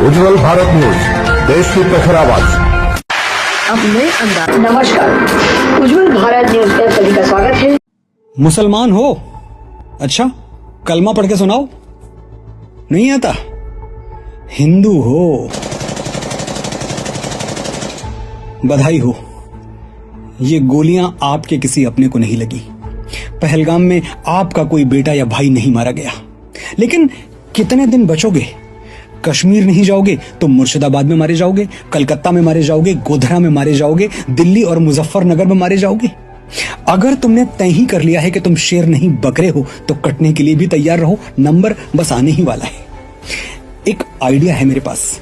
उज्जवल Bharat news, देश की प्रखर आवाज। अब नए अंदाज। नमस्कार, उज्जवल भारत न्यूज पर सभी का स्वागत है। मुसलमान हो? अच्छा, कलमा पढ़ के सुनाओ। नहीं आता? हिंदू हो? बधाई हो, ये गोलियां आपके किसी अपने को नहीं लगी। पहलगाम में आपका कोई बेटा या भाई नहीं मारा गया। लेकिन कितने दिन बचोगे? कश्मीर नहीं जाओगे तो मुर्शिदाबाद में मारे जाओगे, कलकत्ता में मारे जाओगे, गोधरा में मारे जाओगे, दिल्ली और मुजफ्फरनगर में मारे जाओगे। अगर तुमने तय ही कर लिया है कि तुम शेर नहीं बकरे हो तो कटने के लिए भी तैयार रहो, नंबर बस आने ही वाला है। एक आइडिया है मेरे पास।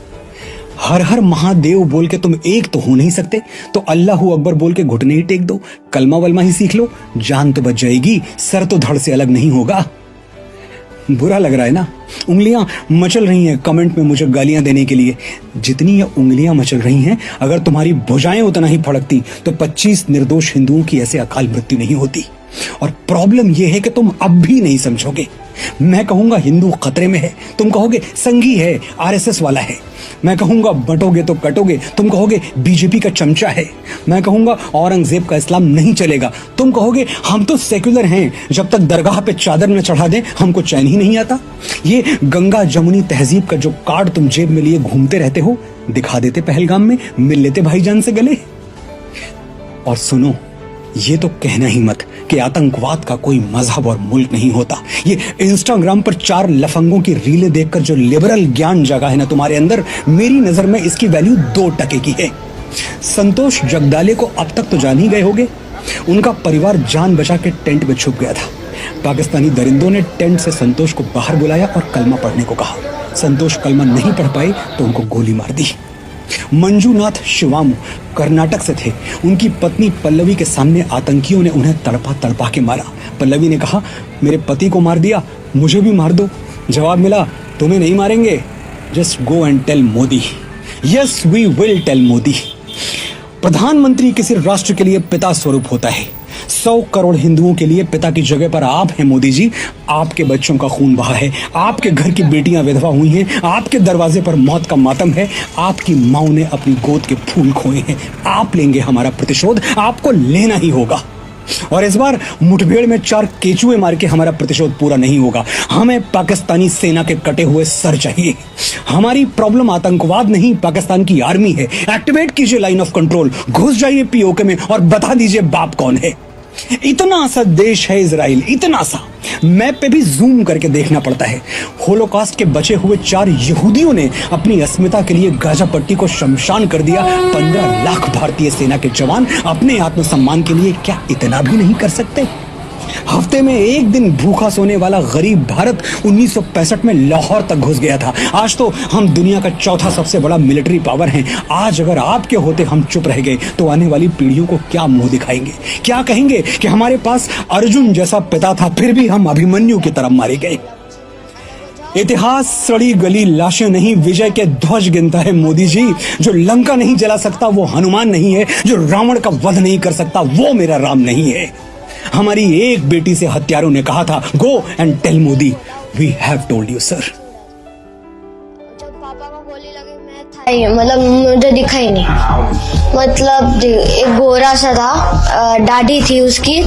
हर हर महादेव बोल के तुम एक तो हो नहीं सकते, तो अल्लाहू अकबर बोल के घुटने ही टेक दो, कलमा वलमा ही सीख लो, जान तो बच जाएगी, सर तो धड़ से अलग नहीं होगा। बुरा लग रहा है ना? उंगलियां मचल रही हैं कमेंट में मुझे गालियां देने के लिए। जितनी ये उंगलियां मचल रही हैं, अगर तुम्हारी भुजाएं उतना ही फड़कती तो 25 निर्दोष हिंदुओं की ऐसे अकाल मृत्यु नहीं होती। और प्रॉब्लम यह है कि तुम अब भी नहीं समझोगे। मैं कहूंगा हिंदू खतरे में है, तुम कहोगे संघी है, आरएसएस वाला है। मैं कहूंगा बटोगे तो कटोगे, तुम कहोगे बीजेपी का चमचा है। मैं कहूंगा औरंगजेब का इस्लाम नहीं चलेगा, तुम कहोगे हम तो सेक्युलर हैं, जब तक दरगाह पे चादर न चढ़ा दें हमको चैन ही नहीं आता। ये गंगा जमुनी तहजीब का जो कार्ड तुम जेब में लिए घूमते रहते हो, दिखा देते पहलगाम में, मिल लेते भाईजान से गले। और सुनो, ये तो कहना ही मत कि आतंकवाद का कोई मजहब और मुल्क नहीं होता। ये इंस्टाग्राम पर 4 लफंगों की रीलें देखकर जो लिबरल ज्ञान जगा है ना तुम्हारे अंदर, मेरी नजर में इसकी वैल्यू 2 टके की है। संतोष जगदाले को अब तक तो जान ही गए होगे। उनका परिवार जान बचा के टेंट में छुप गया था। पाकिस्तानी दरिंदों ने टेंट से संतोष को बाहर बुलाया और कलमा पढ़ने को कहा। संतोष कलमा नहीं पढ़ पाए तो उनको गोली मार दी। मंजूनाथ शिवामू कर्नाटक से थे। उनकी पत्नी पल्लवी के सामने आतंकियों ने उन्हें तड़पा तड़पा के मारा। पल्लवी ने कहा, मेरे पति को मार दिया, मुझे भी मार दो। जवाब मिला, तुम्हें नहीं मारेंगे, just go and tell Modi. Yes we will tell Modi. प्रधानमंत्री किसी राष्ट्र के लिए पिता स्वरूप होता है। 100 करोड़ हिंदुओं के लिए पिता की जगह पर आप हैं मोदी जी। आपके बच्चों का खून बहा है, आपके घर की बेटियां विधवा हुई हैं, आपके दरवाजे पर मौत का मातम है, आपकी माओ ने अपनी गोद के फूल खोए हैं। आप लेंगे हमारा प्रतिशोध, आपको लेना ही होगा। और इस बार मुठभेड़ में 4 केचुए मार के हमारा प्रतिशोध पूरा नहीं होगा। हमें पाकिस्तानी सेना के कटे हुए सर चाहिए। हमारी प्रॉब्लम आतंकवाद नहीं, पाकिस्तान की आर्मी है। एक्टिवेट कीजिए लाइन ऑफ कंट्रोल, घुस जाइए पीओके में और बता दीजिए बाप कौन है। इतना सा देश है इजराइल, इतना सा। मैप पे भी जूम करके देखना पड़ता है। होलोकॉस्ट के बचे हुए 4 यहूदियों ने अपनी अस्मिता के लिए गाजा पट्टी को शमशान कर दिया। 15 लाख भारतीय सेना के जवान अपने आत्मसम्मान के लिए क्या इतना भी नहीं कर सकते? हफ्ते में एक दिन भूखा सोने वाला गरीब भारत 1965 में लाहौर तक घुस गया था। आज तो हम दुनिया का 4था सबसे बड़ा मिलिट्री पावर हैं। आज अगर आपके होते हम चुप रह गए तो आने वाली पीढ़ियों को क्या मुंह दिखाएंगे? क्या कहेंगे कि हमारे पास अर्जुन जैसा पिता था, फिर भी हम अभिमन्यु की तरफ मारे गए। इतिहास सड़ी गली लाशें नहीं, विजय के ध्वज गिनता है मोदी जी। जो लंका नहीं जला सकता वो हनुमान नहीं है, जो रावण का वध नहीं कर सकता वो मेरा राम नहीं है। हमारी एक बेटी से हत्यारों ने कहा था, go and tell Modi, we have told you sir. जब पापा को गोली लगी मैं था ही, मतलब मुझे दिखा ही नहीं। मतलब एक गोरा सा था, दाढ़ी थी उसकी,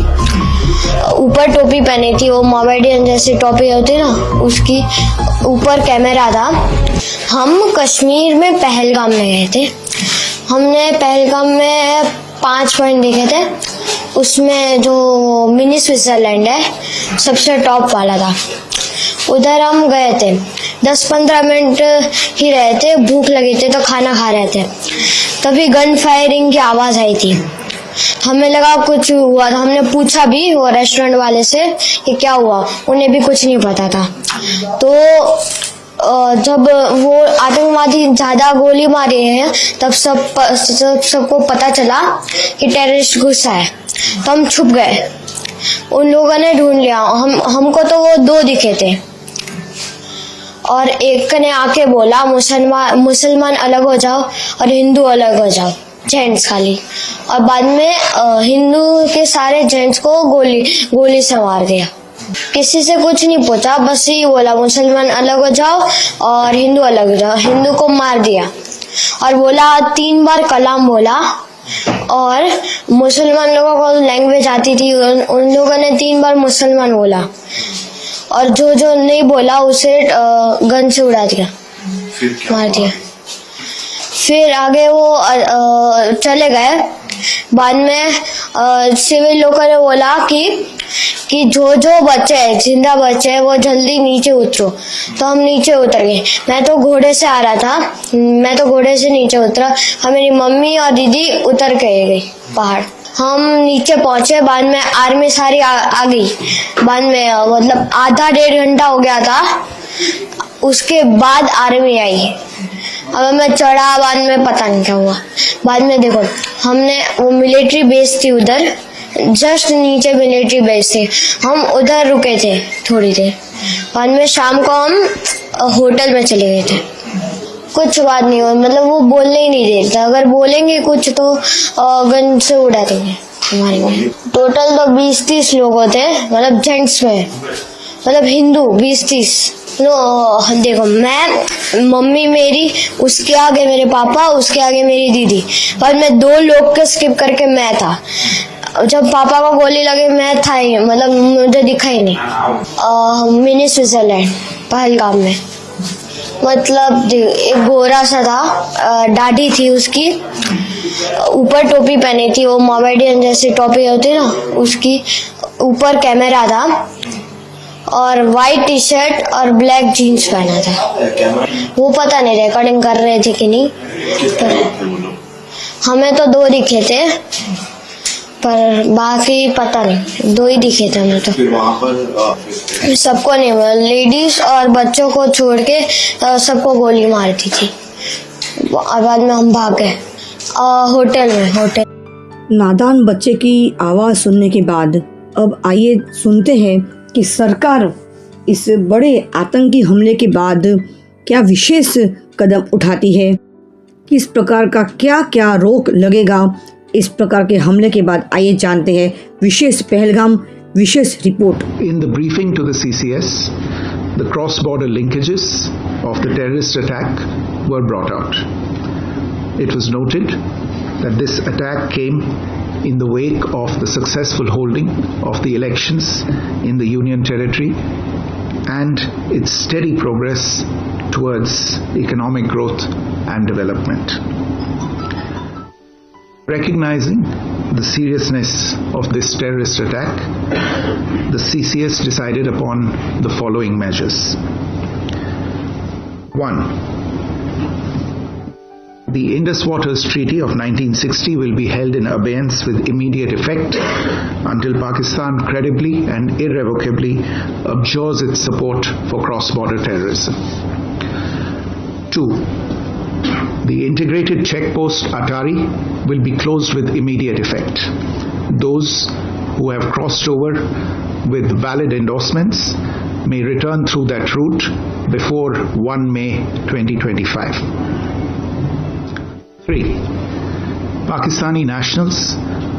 ऊपर टोपी पहनी थी, वो मोमेडियन जैसी टोपी होती ना, उसकी ऊपर कैमरा था। हम कश्मीर में पहलगाम में गए थे। हमने पहलगाम में 5 पॉइंट देखे थे। उसमें जो मिनी स्विट्जरलैंड है सबसे टॉप वाला था, उधर हम गए थे। 10-15 मिनट ही रहे थे, भूख लगी थी तो खाना खा रहे थे, तभी गन फायरिंग की आवाज आई थी। हमें लगा कुछ हुआ था। हमने पूछा भी वो रेस्टोरेंट वाले से कि क्या हुआ, उन्हें भी कुछ नहीं पता था। तो जब वो आतंकवादी ज्यादा गोली मारे हैं तब सबको पता चला कि टेररिस्ट घुसा है, तो हम छुप गए। उन लोगों ने ढूंढ लिया। हमको तो वो 2 दिखे थे और एक ने आके बोला मुसलमान अलग हो जाओ और हिंदू अलग हो जाओ, जेंट्स खाली। और बाद में हिंदू के सारे जेंट्स को गोली से मार दिया। किसी से कुछ नहीं पूछा, बस ये बोला मुसलमान अलग हो जाओ और हिंदू अलग हो जाओ। हिंदू को मार दिया और बोला 3 बार कलाम बोला। और मुसलमान लोगों को लैंग्वेज आती थी, उन लोगों ने 3 बार मुसलमान बोला और जो जो नहीं बोला उसे गन से उड़ा दिया, मार दिया। फिर आगे वो चले गए। बाद में सिविल लोगों ने बोला कि जो जो बच्चे हैं, जिंदा बच्चे हैं, वो जल्दी नीचे उतरो। तो हम नीचे उतर गए। मैं तो घोड़े से आ रहा था, मैं तो घोड़े से नीचे उतरा और मेरी मम्मी और दीदी उतर के गई पहाड़। हम नीचे पहुंचे। बाद में आर्मी सारी आ गई। बाद में मतलब आधा 1.5 घंटा हो गया था, उसके बाद आर्मी आई। अब मैं चढ़ा, बाद में पता नहीं क्या हुआ। बाद में देखो, हमने वो मिलिट्री बेस थी उधर, जस्ट नीचे मिलिट्री बेस थे, हम उधर रुके थे थोड़ी देर। बाद में शाम को हम होटल में चले गए थे। कुछ बात नहीं हुई, मतलब वो बोलने ही नहीं देते। अगर बोलेंगे कुछ तो गन से उड़ा देंगे हमारे में। टोटल तो 20-30 लोग थे, मतलब जेंट्स में, मतलब हिंदू 20-30। देखो, मैं, मम्मी मेरी, उसके आगे मेरे पापा, उसके आगे मेरी दीदी। बाद में 2 लोग के स्किप करके मैं था। जब पापा को गोली लगी मैं था ही, मतलब मुझे दिखा ही नहीं। मिनी स्विट्जरलैंड पहलगाम में, मतलब एक गोरा सा था, दाढ़ी थी उसकी, ऊपर टोपी पहनी थी, वो मोमेडियन जैसी टोपी होती है ना, उसकी ऊपर कैमरा था और वाइट टी शर्ट और ब्लैक जीन्स पहना था। वो पता नहीं रिकॉर्डिंग कर रहे थे कि नहीं, पर हमें तो 2 दिखे थे, पर बाकी पता नहीं, 2 ही दिखे थे हमें तो। सबको नहीं, लेडीज और बच्चों को छोड़ के सबको गोली मारती थी। और बाद में हम भाग गए होटल में। नादान बच्चे की आवाज सुनने के बाद अब आइए सुनते हैं कि सरकार इस बड़े आतंकी हमले के बाद क्या विशेष कदम उठाती है, किस प्रकार का क्या क्या रोक लगेगा इस प्रकार के हमले के बाद। आइए जानते हैं विशेष पहलगाम विशेष report. In the briefing to the CCS, the cross-border linkages of the terrorist attack were brought out. It was noted that this attack came in the wake of the successful holding of the elections in the Union Territory and its steady progress towards economic growth and development. Recognizing the seriousness of this terrorist attack, the CCS decided upon the following measures. 1. The Indus Waters Treaty of 1960 will be held in abeyance with immediate effect until Pakistan credibly and irrevocably abjures its support for cross-border terrorism. 2. The integrated checkpost Atari will be closed with immediate effect. Those who have crossed over with valid endorsements may return through that route before 1 May 2025. 3. Pakistani nationals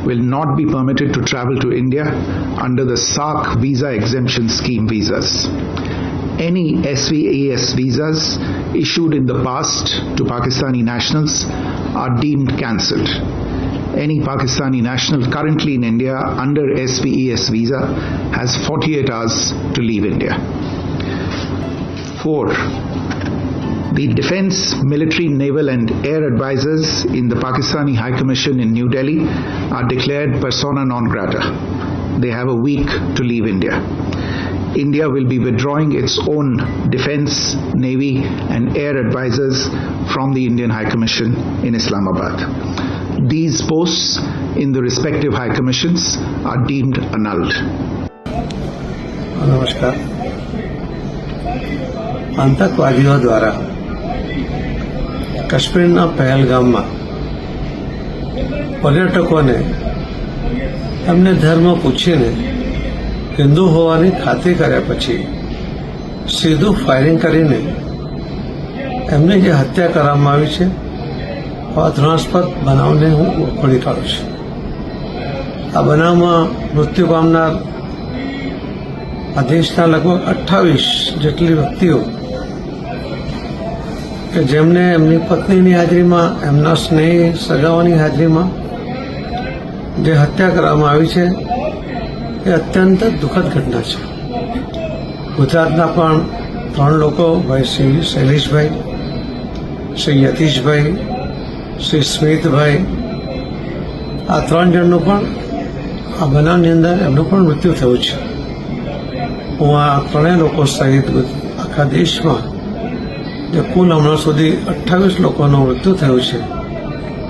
will not be permitted to travel to India under the SAARC visa exemption scheme visas. Any SVES visas issued in the past to Pakistani nationals are deemed cancelled. Any Pakistani national currently in India under SVES visa has 48 hours to leave India. 4. The Defence, Military, Naval and Air advisors in the Pakistani High Commission in New Delhi are declared persona non grata. They have a week to leave India. India will be withdrawing its own Defence, Navy and Air advisors from the Indian High Commission in Islamabad. These posts in the respective High Commissions are deemed annulled. नमस्कार। आतंकवादियों द्वारा કાશ્મીરના પહેલગામમાં પર્યટકોને એમને ધર્મ પૂછીને હિન્દુ હોવાની ખાતરી કર્યા પછી સીધું ફાયરિંગ કરીને એમની જે હત્યા કરવામાં આવી છે આ ઘૃણાસ્પદ બનાવને હું વખોડી કાઢું છું। આ બનાવમાં મૃત્યુ પામનાર આ દેશના લગભગ 28 જેટલી વ્યક્તિઓ કે જેમને એમની પત્નીની હાજરીમાં, એમના સ્નેહી સગાઓની હાજરીમાં જે હત્યા કરવામાં આવી છે એ અત્યંત દુઃખદ ઘટના છે. ગુજરાતના પણ 3 લોકો, ભાઈ શ્રી શૈલેષભાઈ, શ્રી યતીશભાઈ, શ્રી સ્મિતભાઈ, આ 3 જણનું પણ આ બનાવની અંદર એમનું પણ મૃત્યુ થયું છે. હું આ 3 લોકો સહિત આખા દેશમાં જે કુલ હમણાં સુધી 28 લોકોનું મૃત્યુ થયું છે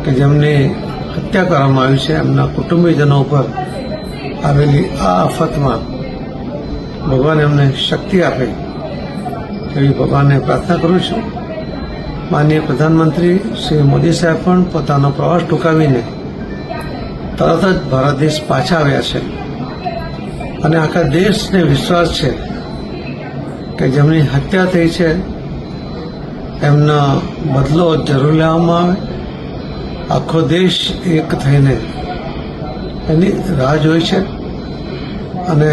કે જેમની હત્યા કરવામાં આવી છે, એમના કુટુંબીજનો ઉપર આવેલી આ આફતમાં ભગવાન એમને શક્તિ આપે એવી ભગવાનને પ્રાર્થના કરું છું. માનનીય પ્રધાનમંત્રી શ્રી મોદી સાહેબ પણ પોતાનો પ્રવાસ ટૂંકાવીને તરત જ ભારત દેશ પાછા આવ્યા છે અને આખા દેશને વિશ્વાસ છે કે જેમની હત્યા થઈ છે એમનો બદલો જરૂર લેવામાં આવે. આખો દેશ એક થઈને એની રાહ જોઈ છે અને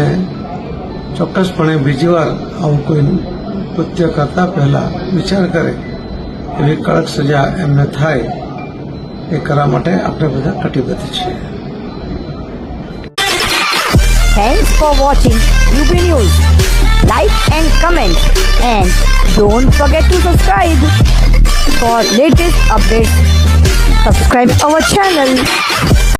ચોક્કસપણે બીજી વાર આવું કોઈ કૃત્ય કરતા પહેલા વિચાર કરે એવી કડક સજા એમને થાય એ કરવા માટે આપણે બધા કટિબદ્ધ છીએ. Thanks for watching UP News. Like and comment, and don't forget to subscribe for latest updates. Subscribe our channel.